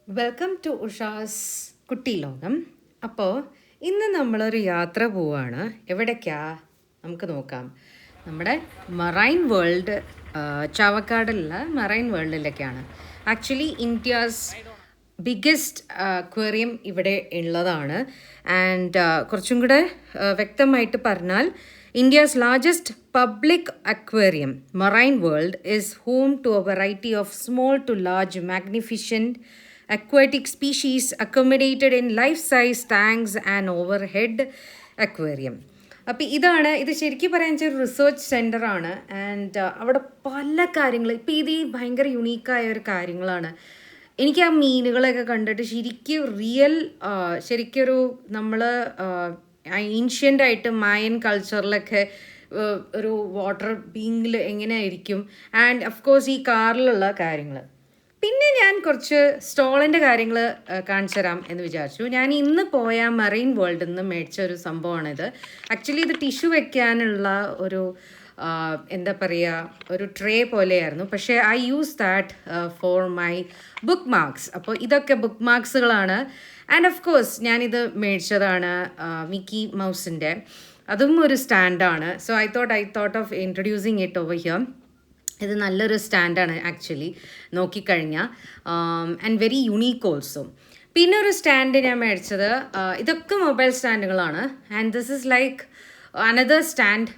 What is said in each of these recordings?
Welcome to ഉഷാസ് കുട്ടി ലോകം. അപ്പോൾ ഇന്ന് നമ്മളൊരു യാത്ര പോവാണ്. എവിടേക്കാ നമുക്ക് നോക്കാം. നമ്മുടെ മറൈൻ വേൾഡ്, ചാവക്കാടുള്ള മറൈൻ വേൾഡിലേക്കാണ്. ആക്ച്വലി ഇന്ത്യാസ് ബിഗ്ഗസ്റ്റ് അക്വേറിയം ഇവിടെ ഉള്ളതാണ്. ആൻഡ് കുറച്ചും കൂടെ വ്യക്തമായിട്ട് പറഞ്ഞാൽ India's largest public aquarium, Marine World, is home to a variety of small to large, magnificent aquatic species accommodated in life-size tanks and overhead aquarium. അപ്പോൾ ഇത് ശരിക്കും പറയാൻ വെച്ചാൽ ഒരു റിസർച്ച് സെൻ്ററാണ്. ആൻഡ് അവിടെ പല കാര്യങ്ങൾ, ഇപ്പോൾ ഇത് ഭയങ്കര യുണീക്കായ ഒരു കാര്യങ്ങളാണ്. എനിക്ക് ആ മീനുകളെയൊക്കെ കണ്ടിട്ട് ശരിക്കൊരു നമ്മൾ ഏൻഷ്യൻ്റ് ആയിട്ട് മായൻ കൾച്ചറിലൊക്കെ ഒരു വാട്ടർ ബീങ്ങിൽ എങ്ങനെയായിരിക്കും, ആൻഡ് ഓഫ് കോഴ്സ് ഈ കാറിലുള്ള കാര്യങ്ങൾ. പിന്നെ ഞാൻ കുറച്ച് സ്റ്റോളിൻ്റെ കാര്യങ്ങൾ കാണിച്ചു തരാം എന്ന് വിചാരിച്ചു. ഞാൻ ഇന്ന് പോയ മറൈൻ വേൾഡിൽ നിന്ന് മേടിച്ച ഒരു സംഭവമാണിത്. ആക്ച്വലി ഇത് ടിഷ്യൂ വെക്കാനുള്ള ഒരു എന്താ പറയുക, ഒരു ട്രേ പോലെയായിരുന്നു. പക്ഷേ I use that for my bookmarks. അപ്പോൾ ഇതൊക്കെ ബുക്ക് മാർക്സുകളാണ്. ആൻഡ് ഓഫ് കോഴ്സ് ഞാനിത് മേടിച്ചതാണ് മിക്കി മൗസിൻ്റെ. അതും ഒരു സ്റ്റാൻഡാണ്. So I thought of introducing it over here. ഇത് നല്ലൊരു സ്റ്റാൻഡാണ് ആക്ച്വലി നോക്കിക്കഴിഞ്ഞാൽ, ആൻഡ് വെരി യുണീക്ക് ഓൾസോ. പിന്നെ ഒരു സ്റ്റാൻഡ് ഞാൻ മേടിച്ചത്, ഇതൊക്കെ മൊബൈൽ സ്റ്റാൻഡുകളാണ്. And this is like another stand,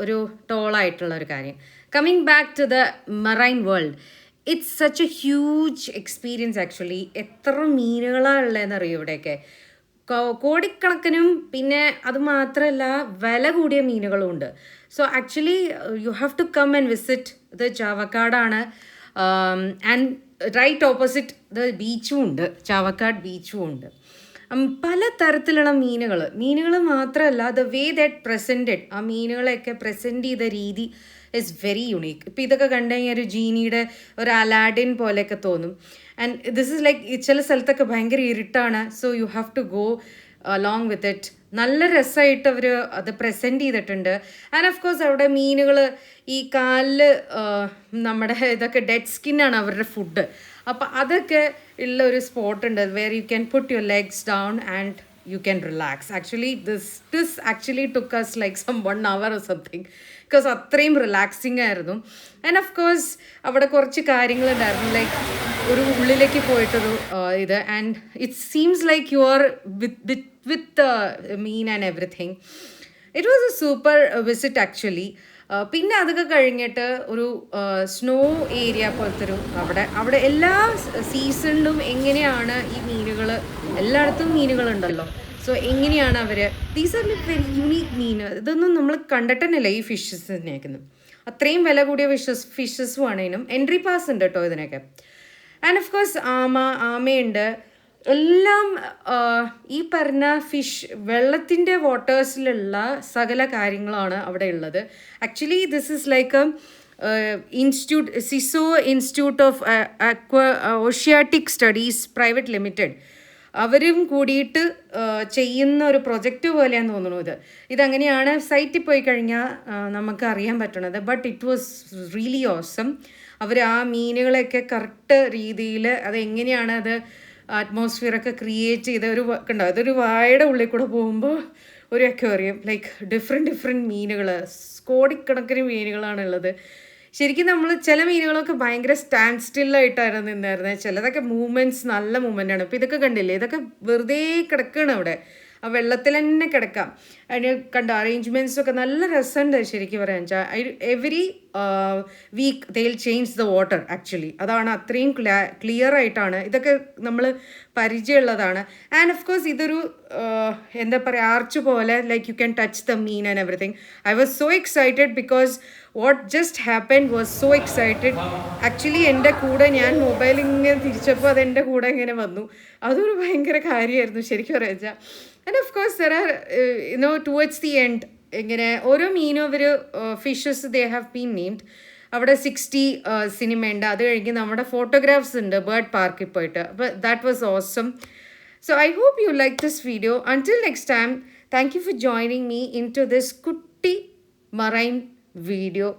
ഒരു ടോളായിട്ടുള്ള ഒരു കാര്യം. Coming back to the marine world, it's such a huge experience actually. എത്ര മീനുകളാണ് ഉള്ളതെന്നറിയോ ഇവിടെയൊക്കെ, കോടിക്കണക്കിനും. പിന്നെ അത് മാത്രമല്ല വില കൂടിയ മീനുകളും ഉണ്ട്. So actually you have to come and visit. ഇത് ചാവക്കാടാണ്, ആൻഡ് റൈറ്റ് ഓപ്പോസിറ്റ് ദ ബീച്ചും ഉണ്ട്, ചാവക്കാട് ബീച്ചും ഉണ്ട്. പല തരത്തിലുള്ള മീനുകൾ മാത്രമല്ല, ദ വേ ദാറ്റ് പ്രസൻറ്റഡ്, ആ മീനുകളെയൊക്കെ പ്രസൻറ്റ് ചെയ്ത രീതി ഇസ് വെരി യുണീക്ക്. ഇപ്പോൾ ഇതൊക്കെ കണ്ടു കഴിഞ്ഞാൽ ഒരു ജീനിയുടെ ഒരു അലാഡിൻ പോലെയൊക്കെ തോന്നും. ആൻഡ് ദിസ് ഇസ് ലൈക്ക് ചില സ്ഥലത്തൊക്കെ ഭയങ്കര ഇരുട്ടാണ്. So you have to go along with it. നല്ല രസമായിട്ട് അവർ അത് പ്രസൻറ്റ് ചെയ്തിട്ടുണ്ട്. ആൻഡ് ഓഫ് കോഴ്സ് അവിടെ മീനുകൾ ഈ കാലിൽ നമ്മുടെ ഇതൊക്കെ ഡെഡ് സ്കിന്നാണ് അവരുടെ ഫുഡ്. അപ്പോൾ അതൊക്കെ ഉള്ള ഒരു സ്പോട്ടുണ്ട് where you can put your legs down and you can relax. Actually, this actually took us like some 1 hour or something, because അത്രയും റിലാക്സിങ് ആയിരുന്നു. ആൻഡ് ഓഫ് കോഴ്സ് അവിടെ കുറച്ച് കാര്യങ്ങളുണ്ടായിരുന്നു, ലൈക്ക് ഒരു ഉള്ളിലേക്ക് പോയിട്ടൊരു ഇത്. And it seems like you are with mean and everything. It was A super visit actually. പിന്നെ അതൊക്കെ കഴിഞ്ഞിട്ട് ഒരു സ്നോ ഏരിയ പോലത്തെ അവിടെ എല്ലാ സീസണിലും എങ്ങനെയാണ് ഈ മീനുകൾ, എല്ലായിടത്തും മീനുകളുണ്ടല്ലോ. സോ എങ്ങനെയാണ് അവർ, ദീസ് ആർ വെരി യുണീക്ക് മീൻ. ഇതൊന്നും നമ്മൾ കണ്ടിട്ട് തന്നെയല്ല ഈ ഫിഷസിനെയൊക്കെ. അത്രയും വില കൂടിയ ഫിഷസും ആണേനും എൻട്രി പാസ് ഉണ്ട് കേട്ടോ ഇതിനൊക്കെ. ആൻഡ് ഓഫ് കോഴ്സ് ആമയുണ്ട്. എല്ലാം ഈ പറഞ്ഞ വെള്ളത്തിൻ്റെ വാട്ടേഴ്സിലുള്ള സകല കാര്യങ്ങളാണ് അവിടെ ഉള്ളത്. Actually this is like CISSO institute of oceanic studies private limited, അവരും കൂടിയിട്ട് ചെയ്യുന്ന ഒരു പ്രൊജക്റ്റ് പോലെയാന്ന് തോന്നുന്നു. ഇതങ്ങനെയാണ് സൈറ്റിൽ പോയി കഴിഞ്ഞാൽ നമുക്ക് അറിയാൻ പറ്റണത്. But it was really awesome. അവർ ആ മീനുകളെയൊക്കെ കറക്റ്റ് രീതിയിൽ അതെങ്ങനെയാണ് അത് അറ്റ്മോസ്ഫിയറൊക്കെ ക്രിയേറ്റ് ചെയ്ത കണ്ടോ, അതൊരു വാഴയുടെ ഉള്ളിൽ കൂടെ പോകുമ്പോൾ ഒരു അക്വേറിയം, ലൈക്ക് ഡിഫറെൻറ്റ് മീനുകൾ, കോടിക്കണക്കിന് മീനുകളാണുള്ളത്. ശരിക്കും നമ്മൾ ചില മീനുകളൊക്കെ ഭയങ്കര സ്റ്റാൻഡ് സ്റ്റില്ലായിട്ടായിരുന്നു നിന്നായിരുന്നത്. ചിലതൊക്കെ നല്ല മൂവ്മെൻ്റാണ്. ഇപ്പോൾ ഇതൊക്കെ കണ്ടില്ലേ, ഇതൊക്കെ വെറുതെ കിടക്കുകയാണ് അവിടെ, ആ വെള്ളത്തിൽ തന്നെ കിടക്കാം. അതിന് കണ്ട അറേഞ്ച്മെൻറ്റ്സൊക്കെ നല്ല രസമുണ്ട് ശരിക്കും പറയാൻ വെച്ചാൽ. Every week they will change the water actually. അതാണ് അത്രയും ക്ലിയർ ആയിട്ടാണ് ഇതൊക്കെ നമ്മൾ പരിചയമുള്ളതാണ്. ആൻഡ് ഓഫ് കോഴ്സ് ഇതൊരു എന്താ പറയുക, ആർച്ച് പോലെ, like you can touch the mean and everything. I was so excited because what just happen was so excited. Actually എൻ്റെ കൂടെ ഞാൻ മൊബൈൽ ഇങ്ങനെ തിരിച്ചപ്പോൾ അതെൻ്റെ കൂടെ ഇങ്ങനെ വന്നു. അതൊരു ഭയങ്കര കാര്യമായിരുന്നു ശരിക്കും പറയാ വെച്ചാൽ. And of course there are towards the end ഇങ്ങനെ ഓരോ മീനും അവർ fishes they have been named. അവിടെ 60 സിനിമയുണ്ട്. അത് കഴിഞ്ഞ് നമ്മുടെ ഫോട്ടോഗ്രാഫ്സ് ഉണ്ട് ബേർഡ് പാർക്കിൽ പോയിട്ട്. അപ്പോൾ that was awesome. So I hope you like this video. Until next time, thank you for joining me into this കുട്ടി മറൈൻ വീഡിയോ